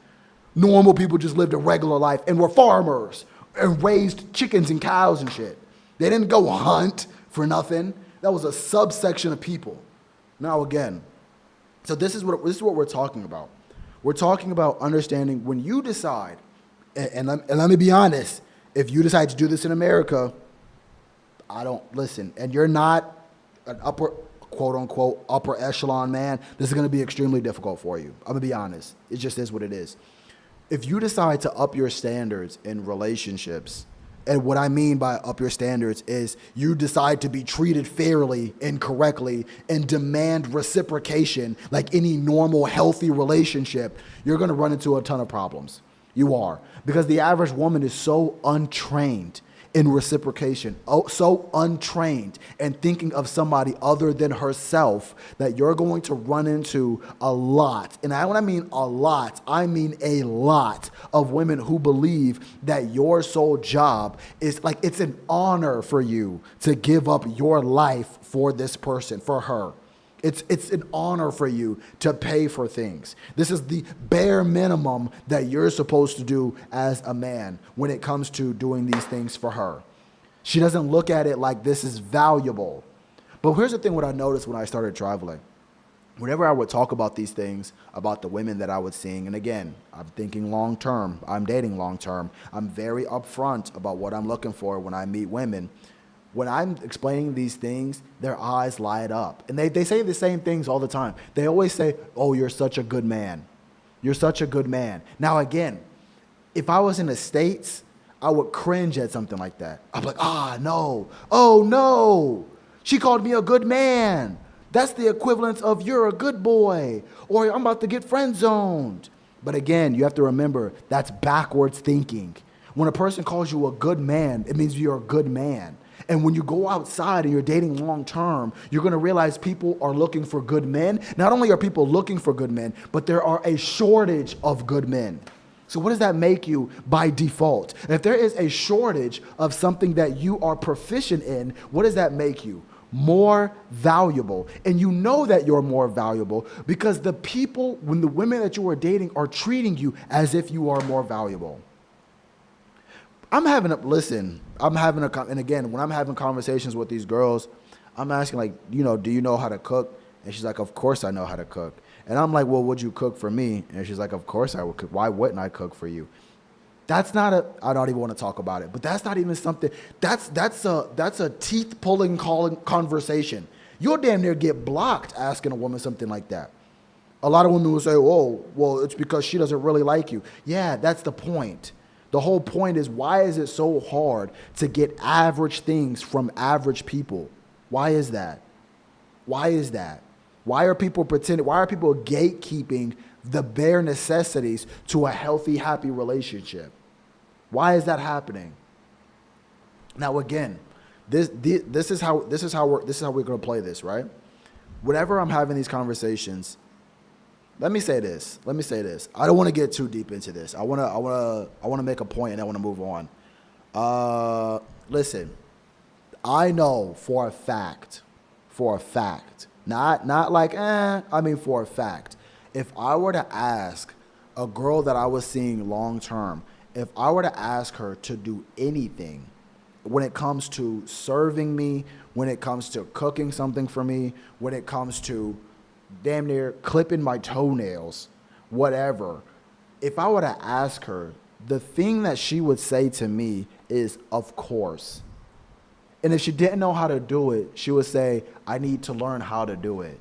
Normal people just lived a regular life and were farmers and raised chickens and cows and shit. They didn't go hunt for nothing. That was a subsection of people. Now again, so this is what we're talking about. We're talking about understanding when you decide, and let me be honest, if you decide to do this in America, I don't listen, and you're not an upper, quote unquote, upper echelon man, this is going to be extremely difficult for you. I'm going to be honest. It just is what it is. If you decide to up your standards in relationships, and what I mean by up your standards is you decide to be treated fairly and correctly and demand reciprocation like any normal, healthy relationship, you're going to run into a ton of problems. You are. Because the average woman is so untrained in reciprocation, so untrained and thinking of somebody other than herself that you're going to run into a lot. And when I mean a lot, I mean a lot of women who believe that your sole job is like it's an honor for you to give up your life for this person, for her. It's an honor for you to pay for things. This is the bare minimum that you're supposed to do as a man when it comes to doing these things for her. She doesn't look at it like this is valuable. But here's the thing, what I noticed when I started traveling. Whenever I would talk about these things, about the women that I was seeing, and again, I'm thinking long term, I'm dating long term, I'm very upfront about what I'm looking for when I meet women. When I'm explaining these things, their eyes light up. And they say the same things all the time. They always say, oh, you're such a good man. You're such a good man. Now, again, if I was in the States, I would cringe at something like that. I'm like, no. Oh, no. She called me a good man. That's the equivalent of you're a good boy. Or I'm about to get friend zoned. But again, you have to remember, that's backwards thinking. When a person calls you a good man, it means you're a good man. And when you go outside and you're dating long term, you're going to realize people are looking for good men. Not only are people looking for good men, but there are a shortage of good men. So what does that make you by default? And if there is a shortage of something that you are proficient in, what does that make you? More valuable. And you know that you're more valuable because the people, when the women that you are dating are treating you as if you are more valuable. and again, when I'm having conversations with these girls, I'm asking like, do you know how to cook? And she's like, of course I know how to cook. And I'm like, well, would you cook for me? And she's like, of course I would cook. Why wouldn't I cook for you? I don't even want to talk about it, but that's not even something, that's a teeth pulling conversation. You'll damn near get blocked asking a woman something like that. A lot of women will say, oh, well, it's because she doesn't really like you. Yeah, that's the point. The whole point is, why is it so hard to get average things from average people? Why is that? Why is that? Why are people gatekeeping the bare necessities to a healthy, happy relationship? Why is that happening? Now, again, this is how we're going to play this, right? Whenever I'm having these conversations, let me say this. I don't want to get too deep into this. I want to make a point and I want to move on. Listen, I know for a fact, not like, I mean for a fact, if I were to ask a girl that I was seeing long term, if I were to ask her to do anything when it comes to serving me, when it comes to cooking something for me, when it comes to damn near clipping my toenails, whatever, if I were to ask her, the thing that she would say to me is, of course. And if she didn't know how to do it, she would say, I need to learn how to do it.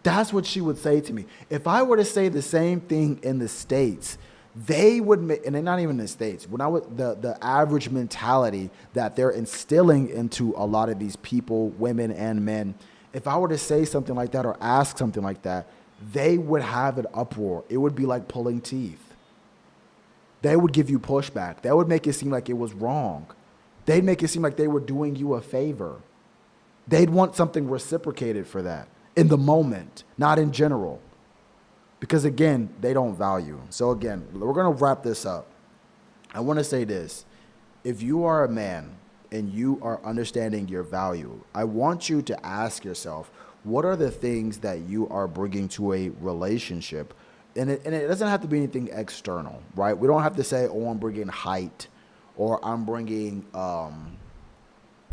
That's what she would say to me. If I were to say the same thing in the States, they would make, and they're not even in the States, when I was the average mentality that they're instilling into a lot of these people, women and men, if I were to say something like that or ask something like that, they would have an uproar. It would be like pulling teeth. They would give you pushback. That would make it seem like it was wrong. They'd make it seem like they were doing you a favor. They'd want something reciprocated for that in the moment, not in general. Because again, they don't value. So again, we're going to wrap this up. I want to say this. If you are a man and you are understanding your value, I want you to ask yourself, what are the things that you are bringing to a relationship? And it doesn't have to be anything external, right? We don't have to say, oh, I'm bringing height or I'm bringing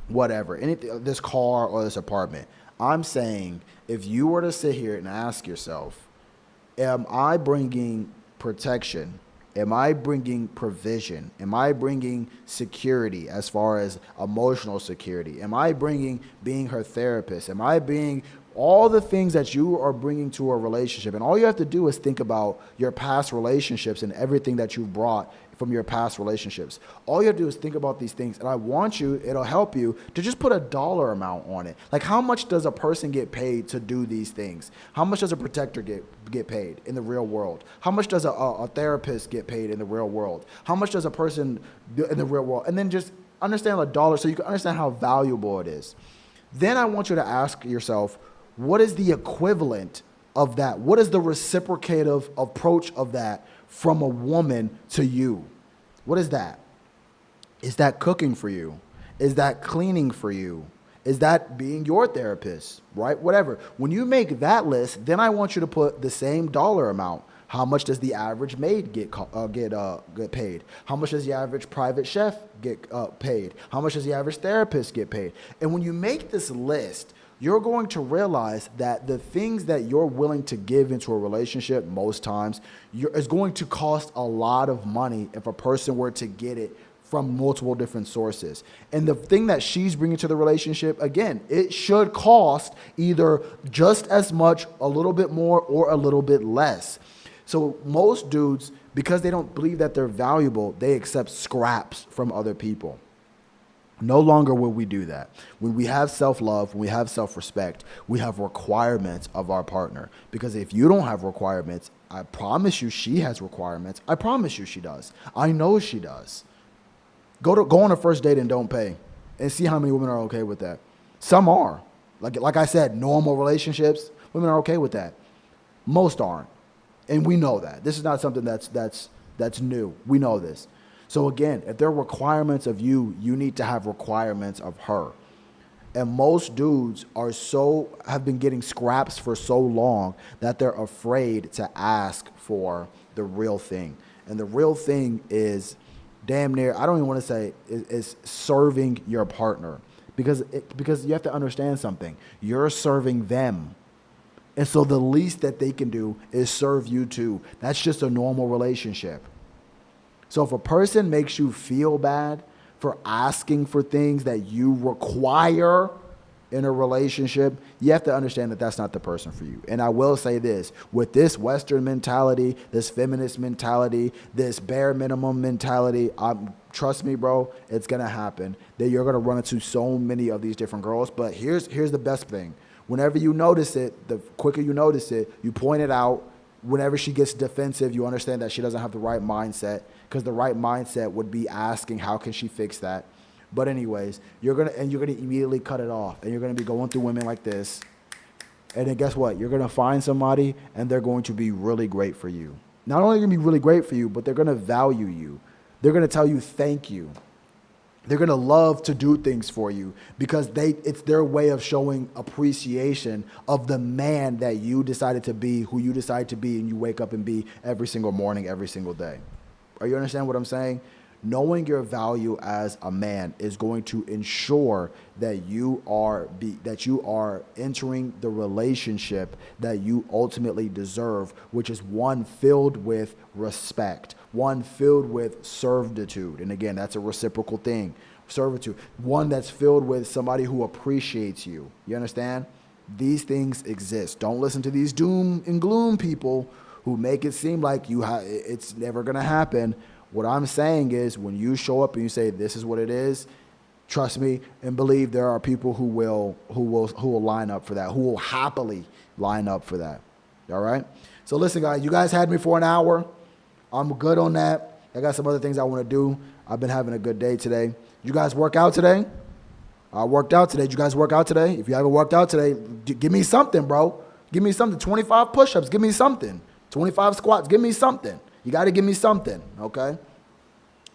whatever, anything, this car or this apartment. I'm saying if you were to sit here and ask yourself, am I bringing protection? Am I bringing provision? Am I bringing security as far as emotional security? Am I bringing being her therapist? Am I being all the things that you are bringing to a relationship? And all you have to do is think about your past relationships and everything that you've brought from your past relationships. All you have to do is think about these things. And I want you, it'll help you to just put a dollar amount on it. Like, how much does a person get paid to do these things? How much does a protector get paid in the real world? How much does a therapist get paid in the real world? How much does a person do in the real world? And then just understand a dollar so you can understand how valuable it is. Then I want you to ask yourself, what is the equivalent of that? What is the reciprocative approach of that from a woman to you? What is that? Is that cooking for you? Is that cleaning for you? Is that being your therapist, right? Whatever. When you make that list, then I want you to put the same dollar amount. How much does the average maid get paid? How much does the average private chef get paid? How much does the average therapist get paid? And when you make this list, you're going to realize that the things that you're willing to give into a relationship most times is going to cost a lot of money if a person were to get it from multiple different sources. And the thing that she's bringing to the relationship, again, it should cost either just as much, a little bit more, or a little bit less. So most dudes, because they don't believe that they're valuable, they accept scraps from other people. No longer will we do that. When we have self-love, when we have self-respect, we have requirements of our partner. Because if you don't have requirements, I promise you she has requirements. I promise you she does. I know she does. Go on a first date and don't pay and see how many women are okay with that. Some are. Like I said, normal relationships, women are okay with that. Most aren't. And we know that. This is not something that's new. We know this. So again, if there are requirements of you, you need to have requirements of her. And most dudes have been getting scraps for so long that they're afraid to ask for the real thing. And the real thing is damn near, I don't even want to say, is serving your partner. Because you have to understand something. You're serving them. And so the least that they can do is serve you too. That's just a normal relationship. So if a person makes you feel bad for asking for things that you require in a relationship, you have to understand that that's not the person for you. And I will say this, with this Western mentality, this feminist mentality, this bare minimum mentality, trust me, bro, it's going to happen. That you're going to run into so many of these different girls. But here's the best thing. Whenever you notice it, the quicker you notice it, you point it out. Whenever she gets defensive, you understand that she doesn't have the right mindset, because the right mindset would be asking, how can she fix that? But anyways, you're gonna immediately cut it off, and you're gonna be going through women like this. And then guess what? You're gonna find somebody, and they're going to be really great for you. Not only gonna be really great for you, but they're gonna value you. They're gonna tell you thank you. They're going to love to do things for you because it's their way of showing appreciation of the man that you decided to be, who you decide to be, and you wake up and be every single morning, every single day. Are you understand what I'm saying? Knowing your value as a man is going to ensure that you are entering the relationship that you ultimately deserve, which is one filled with respect, one filled with servitude. And again, that's a reciprocal thing, servitude. One that's filled with somebody who appreciates you. You understand? These things exist. Don't listen to these doom and gloom people who make it seem like it's never going to happen. What I'm saying is when you show up and you say, this is what it is, trust me and believe there are people who will line up for that, who will happily line up for that. All right? So listen, guys, you guys had me for an hour. I'm good on that. I got some other things I want to do. I've been having a good day today. You guys work out today? I worked out today. Did you guys work out today? If you haven't worked out today, give me something, bro. Give me something. 25 push-ups. Give me something. 25 squats. Give me something. You got to give me something, okay?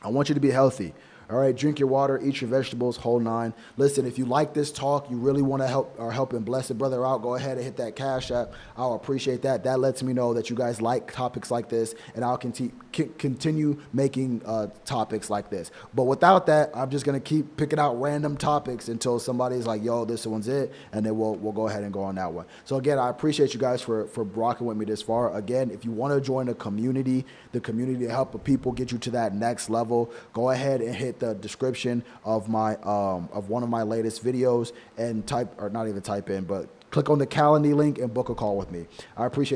I want you to be healthy. All right, drink your water, eat your vegetables, whole nine. Listen, if you like this talk, you really want to help and bless a brother out, go ahead and hit that Cash App. I'll appreciate that. That lets me know that you guys like topics like this, and I'll continue making topics like this. But without that, I'm just going to keep picking out random topics until somebody's like, yo, this one's it, and then we'll go ahead and go on that one. So again, I appreciate you guys for rocking with me this far. Again, if you want to join the community to help people get you to that next level, go ahead and hit the description of my of one of my latest videos and type in, but click on the Calendly link and book a call with me. I appreciate